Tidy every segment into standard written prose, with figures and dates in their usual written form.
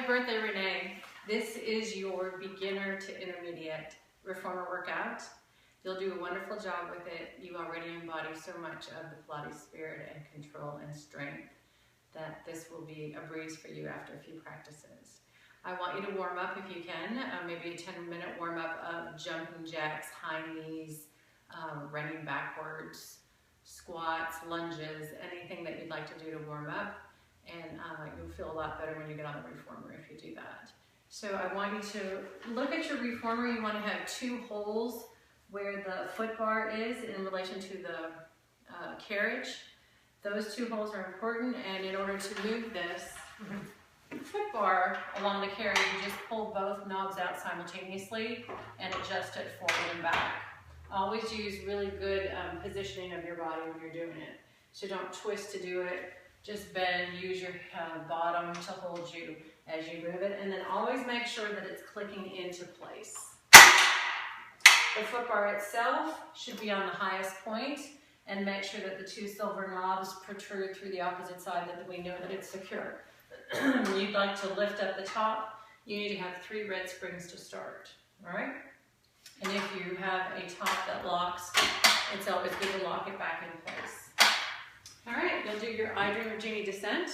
Happy birthday, Renee. This is your beginner to intermediate reformer workout. You'll do a wonderful job with it. You already embody so much of the Pilates spirit and control and strength that this will be a breeze for you after a few practices. I want you to warm up if you can, maybe a 10-minute warm up of jumping jacks, high knees, running backwards, squats, lunges, anything that you'd like to do to warm up. And you'll feel a lot better when you get on the reformer if you do that. So I want you to look at your reformer. You want to have 2 holes where the foot bar is in relation to the carriage. Those 2 holes are important, and in order to move this foot bar along the carriage, you just pull both knobs out simultaneously and adjust it forward and back. Always use really good positioning of your body when you're doing it. So don't twist to do it. Just bend, use your bottom to hold you as you move it, and then always make sure that it's clicking into place. The foot bar itself should be on the highest point, and make sure that the 2 silver knobs protrude through the opposite side, that we know that it's secure. You'd like to lift up the top, you need to have 3 red springs to start, all right? And if you have a top that locks, it's always good to lock it back in place. All right, you'll do your I Dream of Jeannie descent.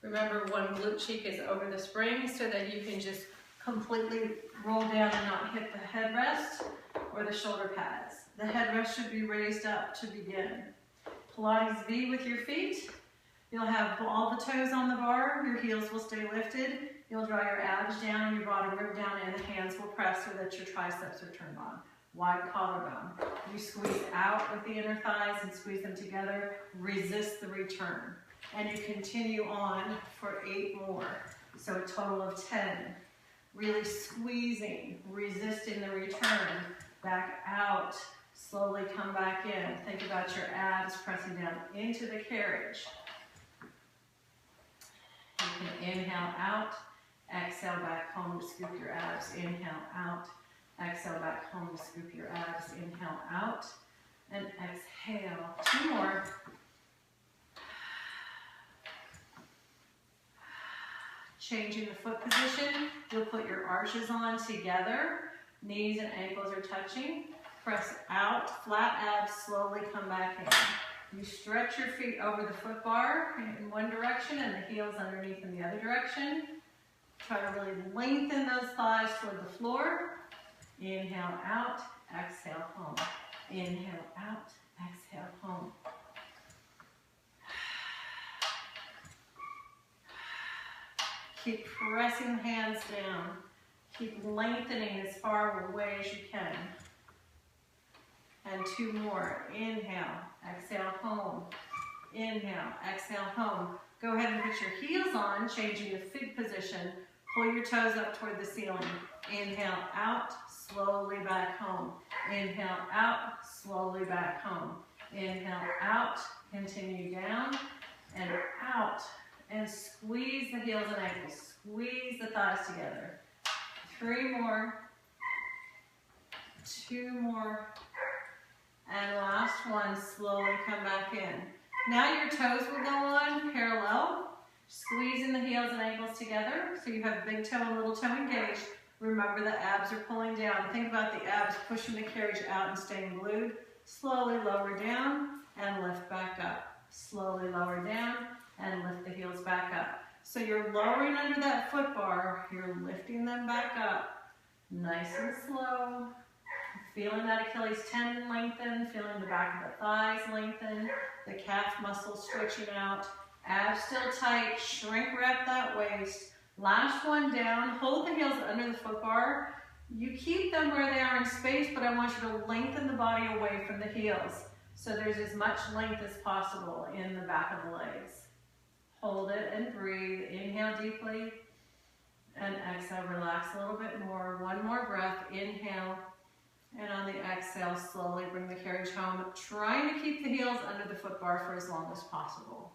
Remember, one glute cheek is over the spring so that you can just completely roll down and not hit the headrest or the shoulder pads. The headrest should be raised up to begin. Pilates V with your feet. You'll have all the toes on the bar. Your heels will stay lifted. You'll draw your abs down and your bottom rib down, and the hands will press so that your triceps are turned on. Wide collarbone. You squeeze out with the inner thighs and squeeze them together. Resist the return. And you continue on for 8 more. So a total of 10. Really squeezing, resisting the return. Back out. Slowly come back in. Think about your abs pressing down into the carriage. You can inhale out. Exhale back home to scoop your abs. Inhale out. Exhale back home to scoop your abs. Inhale out. And exhale. 2 more. Changing the foot position. You'll put your arches on together. Knees and ankles are touching. Press out. Flat abs. Slowly come back in. You stretch your feet over the foot bar in one direction and the heels underneath in the other direction. Try to really lengthen those thighs toward the floor. Inhale out, exhale home. Inhale out, exhale home. Keep pressing the hands down. Keep lengthening as far away as you can. And 2 more. Inhale, exhale home. Inhale, exhale home. Go ahead and put your heels on, changing the fig position. Pull your toes up toward the ceiling. Inhale out, slowly back home. Inhale out, slowly back home. Inhale out, continue down and out. And squeeze the heels and ankles. Squeeze the thighs together. 3 more. 2 more. And last one, slowly come back in. Now your toes will go on parallel. Squeezing the heels and ankles together so you have big toe and little toe engaged. Remember, the abs are pulling down. Think about the abs pushing the carriage out and staying glued. Slowly lower down and lift back up. Slowly lower down and lift the heels back up. So you're lowering under that foot bar. You're lifting them back up. Nice and slow. Feeling that Achilles tendon lengthen. Feeling the back of the thighs lengthen. The calf muscles stretching out. Abs still tight, shrink wrap that waist. Last one down, hold the heels under the foot bar. You keep them where they are in space, but I want you to lengthen the body away from the heels. So there's as much length as possible in the back of the legs. Hold it and breathe. Inhale deeply and exhale, relax a little bit more. 1 more breath, inhale. And on the exhale, slowly bring the carriage home. Trying to keep the heels under the foot bar for as long as possible.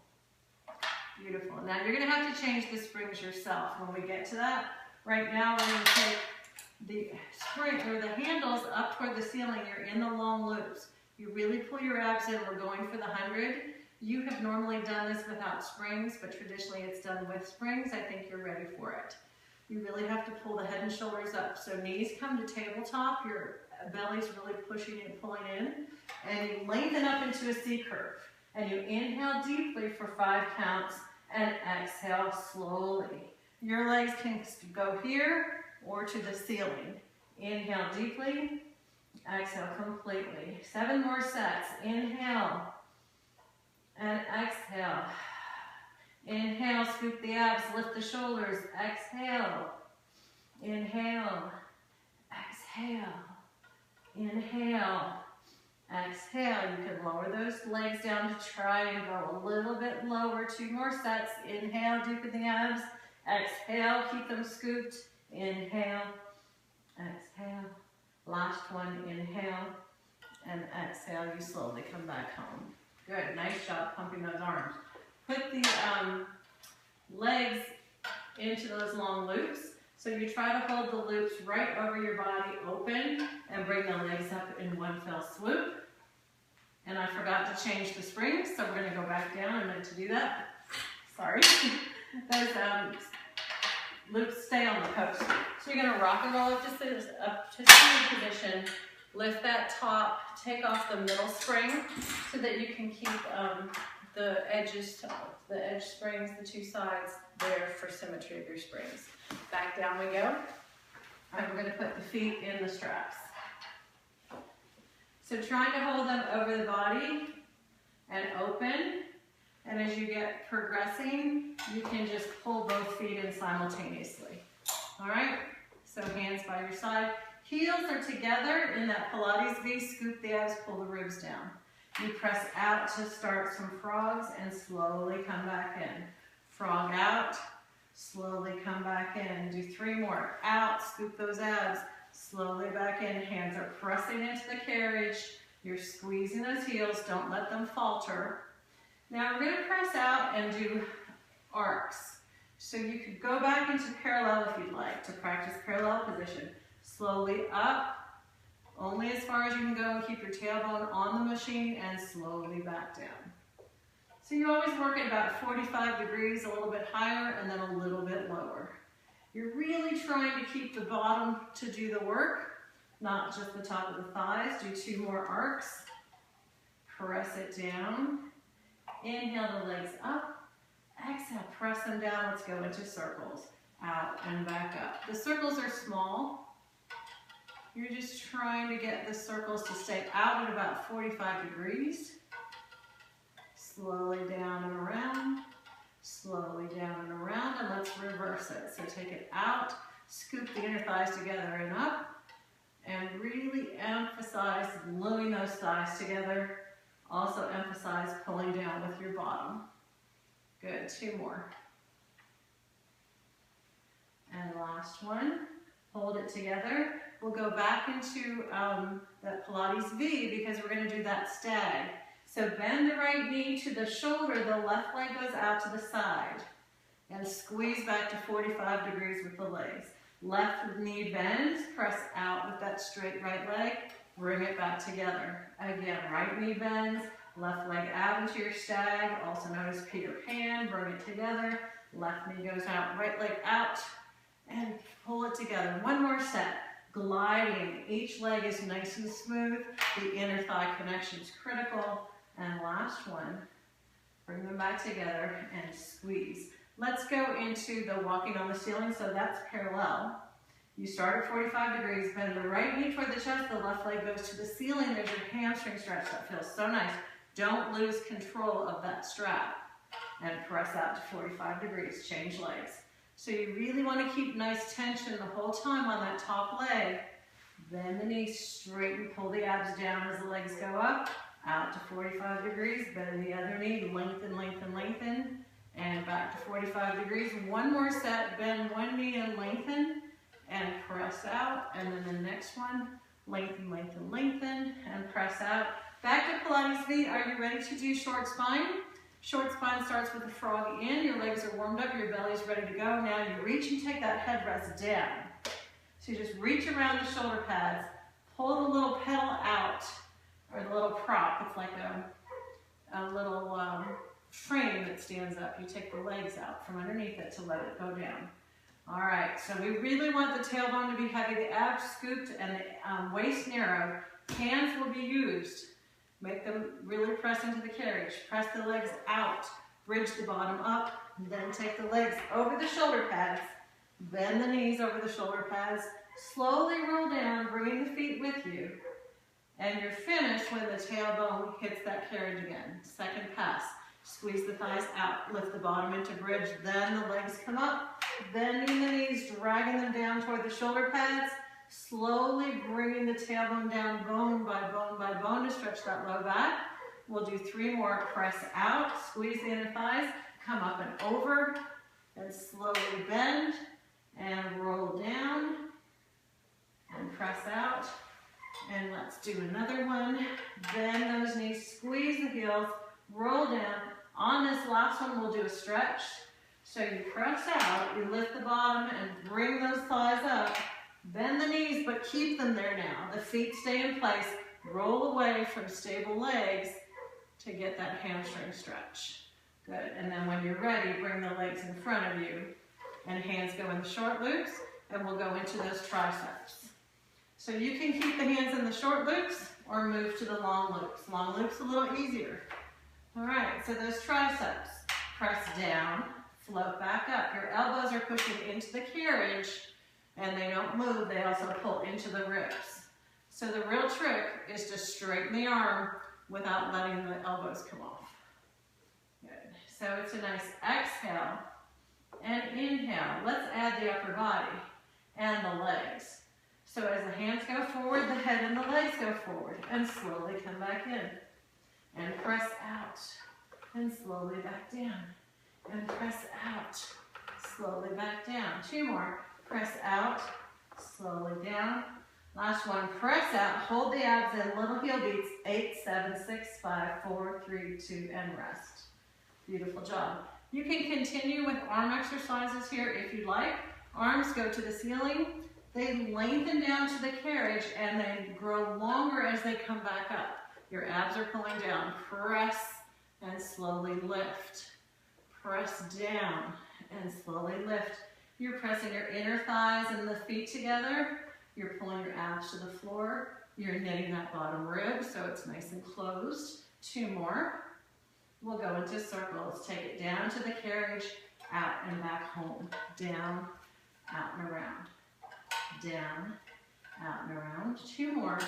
Beautiful. Now you're going to have to change the springs yourself when we get to that. Right now we're going to take the spring or the handles up toward the ceiling. You're in the long loops. You really pull your abs in. We're going for the 100. You have normally done this without springs, but traditionally it's done with springs. I think you're ready for it. You really have to pull the head and shoulders up. So knees come to tabletop, your belly's really pushing and pulling in, and you lengthen up into a C curve. And you inhale deeply for 5 counts and exhale slowly. Your legs can go here or to the ceiling. Inhale deeply, exhale completely. 7 more sets. Inhale and exhale. Inhale, scoop the abs, lift the shoulders. Exhale. Inhale. Exhale. Inhale. Exhale. You can lower those legs down to try and go a little bit lower. 2 more sets. Inhale, deepen the abs. Exhale, keep them scooped. Inhale. Exhale. Last one. Inhale. And exhale. You slowly come back home. Good. Nice job pumping those arms. Put the legs into those long loops. So you try to hold the loops right over your body open and bring the legs up in one fell swoop. And I forgot to change the springs, so we're going to go back down. I meant to do that. Sorry. Those loops stay on the post. So you're going to rock and roll up to seated position. Lift that top. Take off the middle spring so that you can keep the edge springs, the 2 sides there for symmetry of your springs. Back down we go. And we're going to put the feet in the straps. So trying to hold them over the body and open. And as you get progressing, you can just pull both feet in simultaneously. All right? So hands by your side. Heels are together in that Pilates V. Scoop the abs, pull the ribs down. You press out to start some frogs and slowly come back in. Frog out, slowly come back in. Do 3 more. Out, scoop those abs, slowly back in. Hands are pressing into the carriage. You're squeezing those heels. Don't let them falter. Now we're going to press out and do arcs. So you could go back into parallel if you'd like to practice parallel position. Slowly up. Only as far as you can go, and keep your tailbone on the machine and slowly back down. So you always work at about 45 degrees, a little bit higher and then a little bit lower. You're really trying to keep the bottom to do the work, not just the top of the thighs. Do 2 more arcs. Press it down. Inhale the legs up. Exhale, press them down. Let's go into circles. Out and back up. The circles are small. You're just trying to get the circles to stay out at about 45 degrees. Slowly down and around. Slowly down and around. And let's reverse it. So take it out. Scoop the inner thighs together and up. And really emphasize gluing those thighs together. Also emphasize pulling down with your bottom. Good. 2 more. And last one. Hold it together. We'll go back into that Pilates V because we're going to do that stag. So bend the right knee to the shoulder. The left leg goes out to the side. And squeeze back to 45 degrees with the legs. Left knee bends. Press out with that straight right leg. Bring it back together. Again, right knee bends. Left leg out into your stag. Also known as Peter Pan. Bring it together. Left knee goes out. Right leg out. And pull it together. 1 more set. Gliding. Each leg is nice and smooth. The inner thigh connection is critical. And last one. Bring them back together and squeeze. Let's go into the walking on the ceiling. So that's parallel. You start at 45 degrees. Bend the right knee toward the chest. The left leg goes to the ceiling. There's your hamstring stretch. That feels so nice. Don't lose control of that strap. And press out to 45 degrees. Change legs. So you really want to keep nice tension the whole time on that top leg. Bend the knees straight and pull the abs down as the legs go up. Out to 45 degrees. Bend the other knee. Lengthen, lengthen, lengthen. And back to 45 degrees. 1 more set. Bend one knee and lengthen. And press out. And then the next one. Lengthen, lengthen, lengthen. And press out. Back to Pilates V. Are you ready to do short spine? Short spine starts with the frog in. Your legs are warmed up. Your belly's ready to go. Now you reach and take that headrest down. So you just reach around the shoulder pads. Pull the little pedal out, or the little prop. It's like a little frame that stands up. You take the legs out from underneath it to let it go down. All right, so we really want the tailbone to be heavy, the abs scooped, and the waist narrow. Hands will be used. Make them really press into the carriage. Press the legs out. Bridge the bottom up. Then take the legs over the shoulder pads. Bend the knees over the shoulder pads. Slowly roll down, bringing the feet with you. And you're finished when the tailbone hits that carriage again. Second pass. Squeeze the thighs out. Lift the bottom into bridge. Then the legs come up. Bending the knees, dragging them down toward the shoulder pads. Slowly bringing the tailbone down bone by bone by bone to stretch that low back. We'll do 3 more. Press out, squeeze the inner thighs, come up and over, and slowly bend, and roll down, and press out. And let's do another one. Bend those knees, squeeze the heels, roll down. On this last one, we'll do a stretch. So you press out, you lift the bottom, and bring those thighs up. Bend the knees, but keep them there now. The feet stay in place. Roll away from stable legs to get that hamstring stretch. Good. And then when you're ready, bring the legs in front of you. And hands go in the short loops, and we'll go into those triceps. So you can keep the hands in the short loops or move to the long loops. Long loops a little easier. All right, so those triceps. Press down, float back up. Your elbows are pushing into the carriage, and they don't move, they also pull into the ribs. So the real trick is to straighten the arm without letting the elbows come off. Good. So it's a nice exhale and inhale. Let's add the upper body and the legs. So as the hands go forward, the head and the legs go forward, and slowly come back in. And press out, and slowly back down. And press out, slowly back down. 2 more. Press out, slowly down. Last one, press out, hold the abs in, little heel beats, 8, 7, 6, 5, 4, 3, 2, and rest. Beautiful job. You can continue with arm exercises here if you like. Arms go to the ceiling, they lengthen down to the carriage, and they grow longer as they come back up. Your abs are pulling down. Press and slowly lift. Press down and slowly lift. You're pressing your inner thighs and the feet together. You're pulling your abs to the floor. You're knitting that bottom rib so it's nice and closed. 2 more. We'll go into circles. Take it down to the carriage, out and back home. Down, out and around. Down, out and around. 2 more.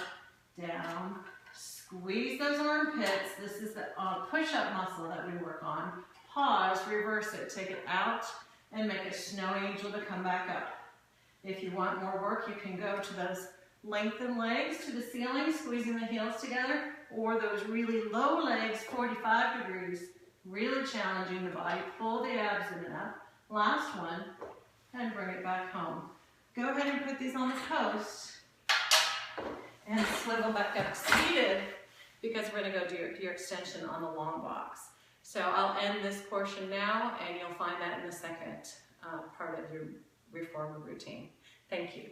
Down. Squeeze those armpits. This is the push-up muscle that we work on. Pause, reverse it. Take it out and make a snow angel to come back up. If you want more work, you can go to those lengthened legs to the ceiling, squeezing the heels together, or those really low legs, 45 degrees, really challenging the body. Pull the abs in and up. Last one, and bring it back home. Go ahead and put these on the post and swivel back up seated, because we're going to go do your extension on the long box. So I'll end this portion now, and you'll find that in the second part of your reformer routine. Thank you.